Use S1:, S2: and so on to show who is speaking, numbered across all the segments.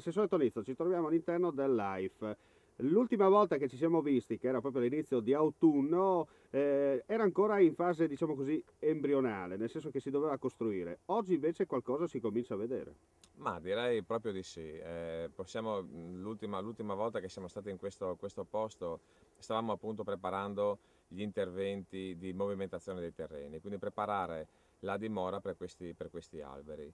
S1: Assessore Tonizzo, ci troviamo all'interno del Life. L'ultima volta che ci siamo visti, che era proprio all'inizio di autunno, era ancora in fase, diciamo così, embrionale, nel senso che si doveva costruire. Oggi invece qualcosa si comincia a vedere.
S2: Ma direi proprio di sì. L'ultima volta che siamo stati in questo posto stavamo appunto preparando gli interventi di movimentazione dei terreni, quindi preparare la dimora per questi alberi.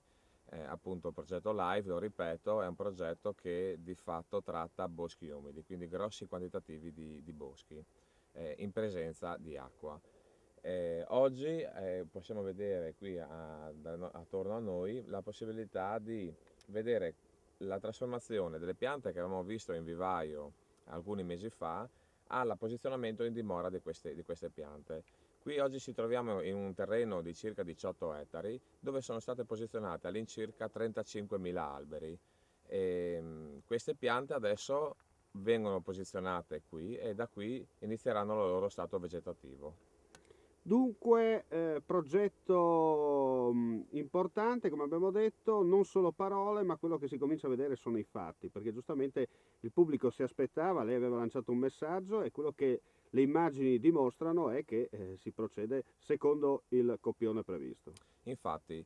S2: Appunto il progetto LIFE, lo ripeto, è un progetto che di fatto tratta boschi umidi, quindi grossi quantitativi di boschi in presenza di acqua. Oggi possiamo vedere qui attorno a noi la possibilità di vedere la trasformazione delle piante che avevamo visto in vivaio alcuni mesi fa al posizionamento in dimora di queste piante. Qui oggi ci troviamo in un terreno di circa 18 ettari dove sono state posizionate all'incirca 35.000 alberi. Queste piante adesso vengono posizionate qui e da qui inizieranno il loro stato vegetativo.
S1: Dunque, progetto importante, come abbiamo detto, non solo parole, ma quello che si comincia a vedere sono i fatti, perché giustamente il pubblico si aspettava, lei aveva lanciato un messaggio e quello che le immagini dimostrano è che si procede secondo il copione previsto.
S2: Infatti,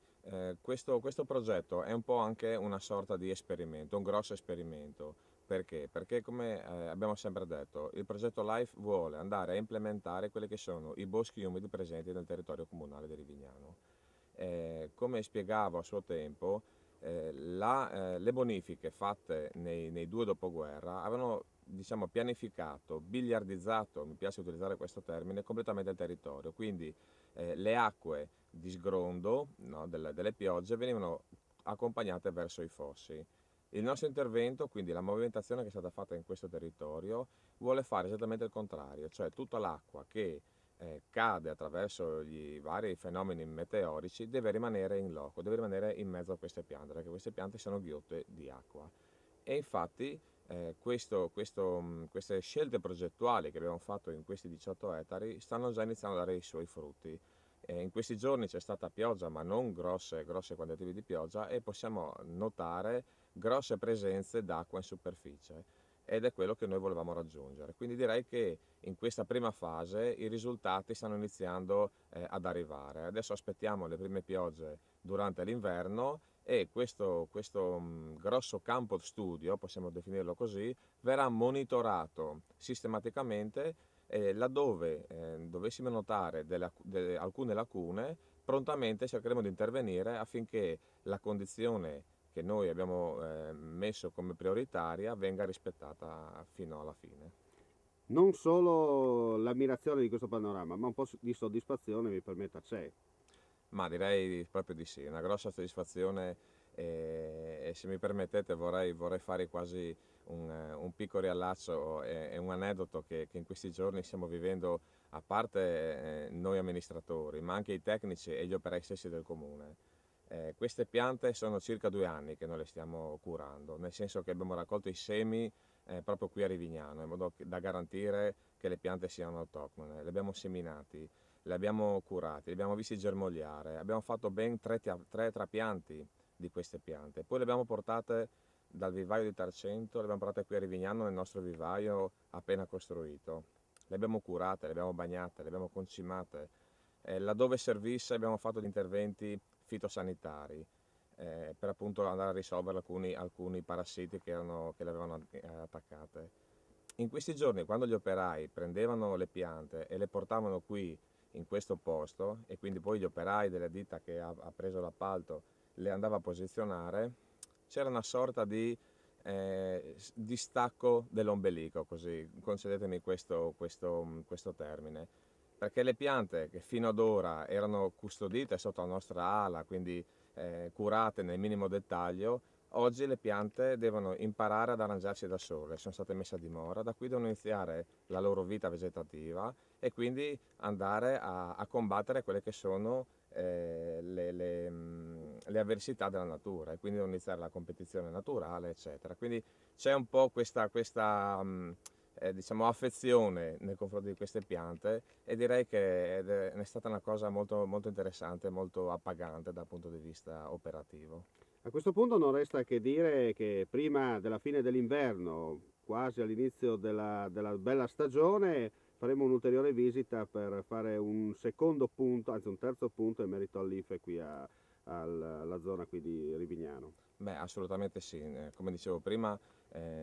S2: questo progetto è un po' anche una sorta di esperimento, un grosso esperimento. Perché? Perché come abbiamo sempre detto, il progetto LIFE vuole andare a implementare quelli che sono i boschi umidi presenti nel territorio comunale di Rivignano. Come spiegavo a suo tempo, le bonifiche fatte nei due dopoguerra avevano diciamo, pianificato, biliardizzato, mi piace utilizzare questo termine, completamente il territorio. Quindi le acque di sgrondo, no, delle piogge venivano accompagnate verso i fossi. Il nostro intervento, quindi la movimentazione che è stata fatta in questo territorio, vuole fare esattamente il contrario, cioè tutta l'acqua che cade attraverso i vari fenomeni meteorici deve rimanere in loco, deve rimanere in mezzo a queste piante, perché queste piante sono ghiotte di acqua. E infatti queste scelte progettuali che abbiamo fatto in questi 18 ettari stanno già iniziando a dare i suoi frutti. In questi giorni c'è stata pioggia, ma non grosse quantitativi di pioggia, e possiamo notare grosse presenze d'acqua in superficie. Ed è quello che noi volevamo raggiungere. Quindi direi che in questa prima fase i risultati stanno iniziando ad arrivare. Adesso aspettiamo le prime piogge durante l'inverno e questo grosso campo studio, possiamo definirlo così, verrà monitorato sistematicamente e laddove dovessimo notare alcune lacune, prontamente cercheremo di intervenire affinché la condizione che noi abbiamo messo come prioritaria venga rispettata fino alla fine.
S1: Non solo l'ammirazione di questo panorama, ma un po' di soddisfazione, mi permetta, c'è.
S2: Ma direi proprio di sì, una grossa soddisfazione e se mi permettete vorrei fare quasi un piccolo riallaccio e un aneddoto che in questi giorni stiamo vivendo, a parte noi amministratori, ma anche i tecnici e gli operai stessi del comune. Queste piante sono circa 2 anni che noi le stiamo curando, nel senso che abbiamo raccolto i semi proprio qui a Rivignano, in modo da garantire che le piante siano autoctone. Le abbiamo seminati, li abbiamo curati, li abbiamo visti germogliare, abbiamo fatto ben tre trapianti di queste piante, poi le abbiamo portate dal vivaio di Tarcento, le abbiamo portate qui a Rivignano nel nostro vivaio appena costruito, le abbiamo curate, le abbiamo bagnate, le abbiamo concimate, laddove servisse abbiamo fatto gli interventi fitosanitari per appunto andare a risolvere alcuni parassiti che le avevano attaccate. In questi giorni, quando gli operai prendevano le piante e le portavano qui in questo posto, e quindi poi gli operai della ditta che ha preso l'appalto le andava a posizionare, c'era una sorta di distacco dell'ombelico, così concedetemi questo termine, perché le piante che fino ad ora erano custodite sotto la nostra ala, quindi curate nel minimo dettaglio, oggi le piante devono imparare ad arrangiarsi da sole, sono state messe a dimora, da qui devono iniziare la loro vita vegetativa e quindi andare a combattere quelle che sono le avversità della natura e quindi devono iniziare la competizione naturale, eccetera. Quindi c'è un po' diciamo, affezione nei confronti di queste piante e direi che è stata una cosa molto interessante, molto appagante dal punto di vista operativo.
S1: A questo punto non resta che dire che prima della fine dell'inverno, quasi all'inizio della bella stagione, faremo un'ulteriore visita per fare un secondo punto, anzi un terzo punto in merito all'IFE qui alla zona qui di Rivignano.
S2: Beh, assolutamente sì. Come dicevo prima,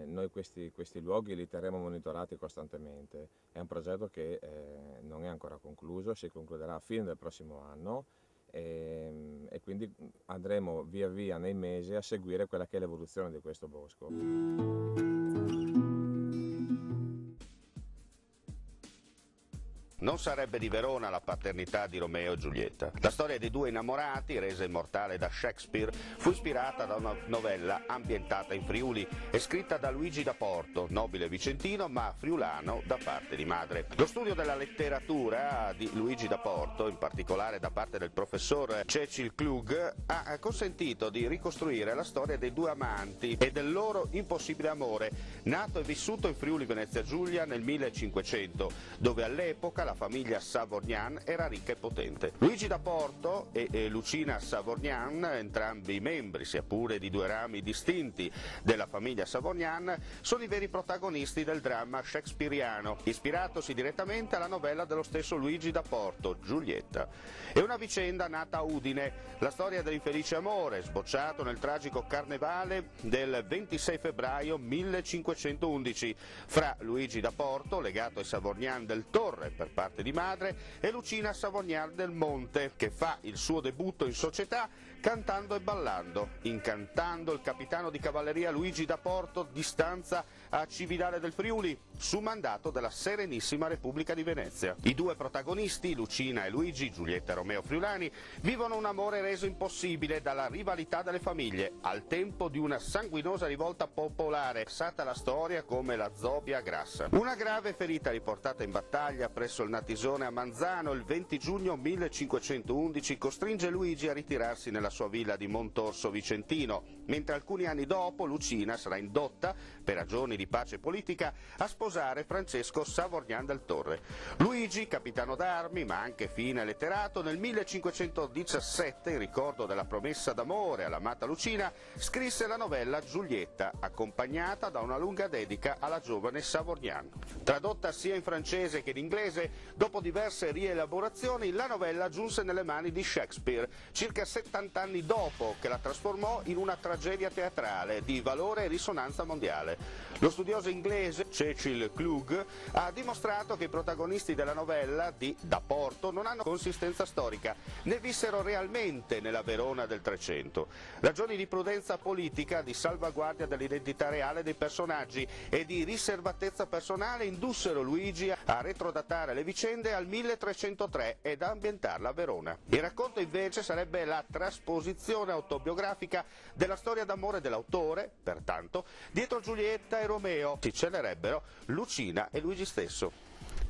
S2: noi questi luoghi li terremo monitorati costantemente. È un progetto che non è ancora concluso, si concluderà a fine del prossimo anno e quindi andremo via via nei mesi a seguire quella che è l'evoluzione di questo bosco.
S3: Non sarebbe di Verona la paternità di Romeo e Giulietta. La storia dei due innamorati, resa immortale da Shakespeare, fu ispirata da una novella ambientata in Friuli e scritta da Luigi da Porto, nobile vicentino ma friulano da parte di madre. Lo studio della letteratura di Luigi da Porto, in particolare da parte del professor Cecil Klug, ha consentito di ricostruire la storia dei due amanti e del loro impossibile amore, nato e vissuto in Friuli Venezia Giulia nel 1500, dove all'epoca la famiglia Savorgnan era ricca e potente. Luigi da Porto e Lucina Savorgnan, entrambi membri, sia pure di due rami distinti della famiglia Savorgnan, sono i veri protagonisti del dramma shakespeariano, ispiratosi direttamente alla novella dello stesso Luigi da Porto, Giulietta. È una vicenda nata a Udine, la storia dell'infelice amore, sbocciato nel tragico carnevale del 26 febbraio 1511, fra Luigi da Porto, legato ai Savorgnan del Torre per parte di madre, e Lucina Savorgnan del Monte, che fa il suo debutto in società cantando e ballando, incantando il capitano di cavalleria Luigi da Porto di stanza a Cividale del Friuli, su mandato della Serenissima Repubblica di Venezia. I due protagonisti, Lucina e Luigi, Giulietta e Romeo Friulani, vivono un amore reso impossibile dalla rivalità delle famiglie, al tempo di una sanguinosa rivolta popolare, passata alla storia come la Zobia Grassa. Una grave ferita riportata in battaglia presso il Natisone a Manzano il 20 giugno 1511 costringe Luigi a ritirarsi nella sua villa di Montorso Vicentino, mentre alcuni anni dopo Lucina sarà indotta, per ragioni di pace politica, a sposare Francesco Savorgnan del Torre. Luigi, capitano d'armi, ma anche fine letterato, nel 1517, in ricordo della promessa d'amore all'amata Lucina, scrisse la novella Giulietta, accompagnata da una lunga dedica alla giovane Savorgnan. Tradotta sia in francese che in inglese, dopo diverse rielaborazioni, la novella giunse nelle mani di Shakespeare, circa 70 anni dopo che la trasformò in una tragedia teatrale di valore e risonanza mondiale. Lo studioso inglese Cecil Klug ha dimostrato che i protagonisti della novella di Da Porto non hanno consistenza storica, né vissero realmente nella Verona del Trecento. Ragioni di prudenza politica, di salvaguardia dell'identità reale dei personaggi e di riservatezza personale indussero Luigi a retrodatare le vicende al 1303 ed a ambientarla a Verona. Il racconto invece sarebbe la trasposizione autobiografica della storia d'amore dell'autore, pertanto, dietro Giulietta e Romeo si celerebbero Lucina e Luigi stesso.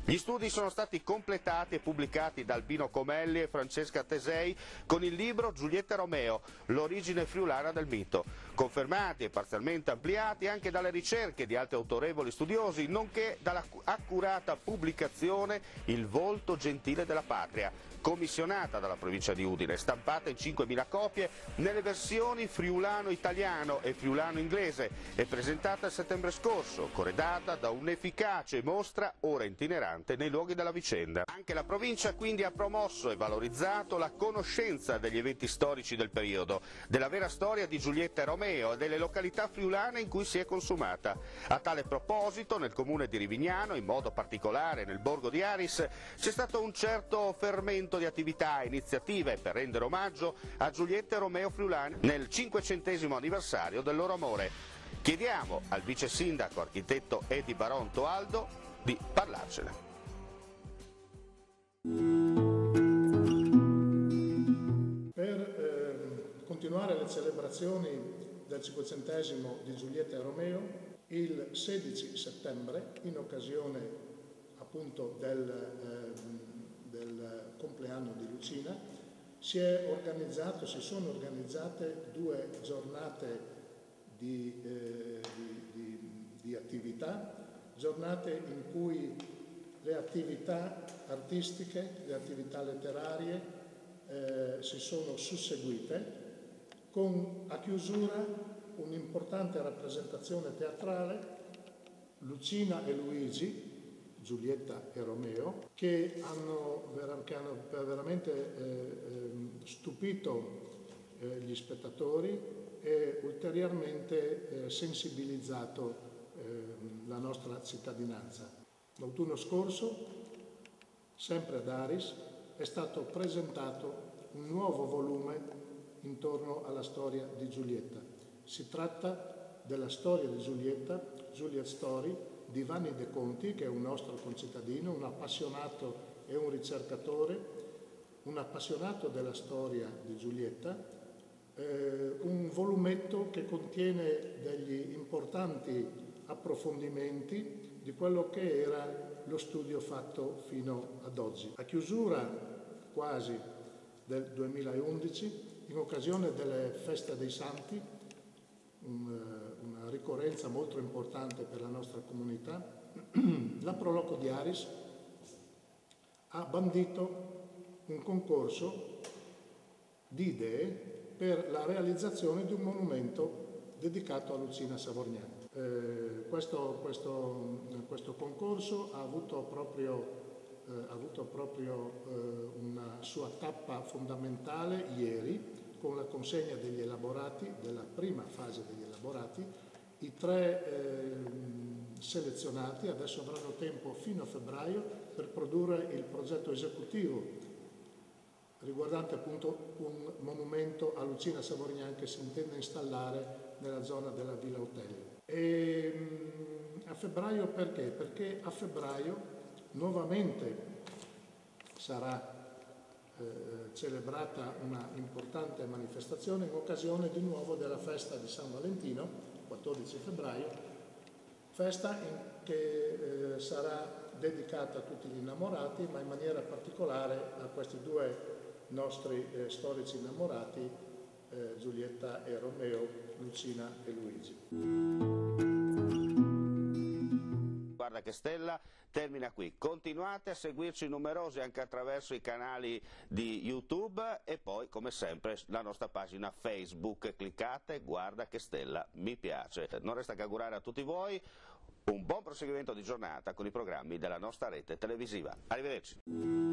S3: Gli studi sono stati completati e pubblicati da Albino Comelli e Francesca Tesei con il libro Giulietta e Romeo, l'origine friulana del mito, confermati e parzialmente ampliati anche dalle ricerche di altri autorevoli studiosi, nonché dall'accurata pubblicazione Il volto gentile della patria, commissionata dalla provincia di Udine, stampata in 5.000 copie nelle versioni friulano-italiano e friulano-inglese e presentata a settembre scorso, corredata da un'efficace mostra ora itinerante nei luoghi della vicenda. Anche la provincia quindi ha promosso e valorizzato la conoscenza degli eventi storici del periodo, della vera storia di Giulietta e Romeo e delle località friulane in cui si è consumata. A tale proposito, nel comune di Rivignano, in modo particolare nel borgo di Aris, c'è stato un certo fermento di attività e iniziative per rendere omaggio a Giulietta e Romeo Friulani nel 500° anniversario del loro amore. Chiediamo al vice sindaco architetto Edi Baronto Aldo di parlarcene.
S4: Per continuare le celebrazioni del 500° di Giulietta e Romeo, il 16 settembre, in occasione appunto del compleanno di Lucina, si sono organizzate 2 giornate di attività, giornate in cui le attività artistiche, le attività letterarie si sono susseguite a chiusura un'importante rappresentazione teatrale, Lucina e Luigi, Giulietta e Romeo, che hanno veramente stupito gli spettatori e ulteriormente sensibilizzato la nostra cittadinanza. L'autunno scorso, sempre ad Aris, è stato presentato un nuovo volume intorno alla storia di Giulietta. Si tratta della storia di Giulietta, Juliet Story, di Vanni De Conti, che è un nostro concittadino, un appassionato e un ricercatore, un appassionato della storia di Giulietta, un volumetto che contiene degli importanti approfondimenti di quello che era lo studio fatto fino ad oggi. A chiusura quasi del 2011, in occasione delle Feste dei Santi, una ricorrenza molto importante per la nostra comunità, la Pro Loco di Aris ha bandito un concorso di idee per la realizzazione di un monumento dedicato a Lucina Savognani. Questo concorso ha avuto proprio una sua tappa fondamentale ieri, con la consegna degli elaborati, della prima fase degli elaborati. I 3 selezionati adesso avranno tempo fino a febbraio per produrre il progetto esecutivo riguardante appunto un monumento a Lucina Savognani che si intende installare nella zona della Villa Hotel. E a febbraio perché? Perché a febbraio nuovamente sarà celebrata una importante manifestazione in occasione di nuovo della festa di San Valentino, 14 febbraio, festa che sarà dedicata a tutti gli innamorati, ma in maniera particolare a questi 2 nostri storici innamorati, Giulietta e Romeo, Lucina e Luigi.
S3: Guarda che Stella termina qui. Continuate a seguirci numerosi anche attraverso i canali di YouTube e poi, come sempre, la nostra pagina Facebook. Cliccate, Guarda che Stella mi piace. Non resta che augurare a tutti voi un buon proseguimento di giornata con i programmi della nostra rete televisiva. Arrivederci.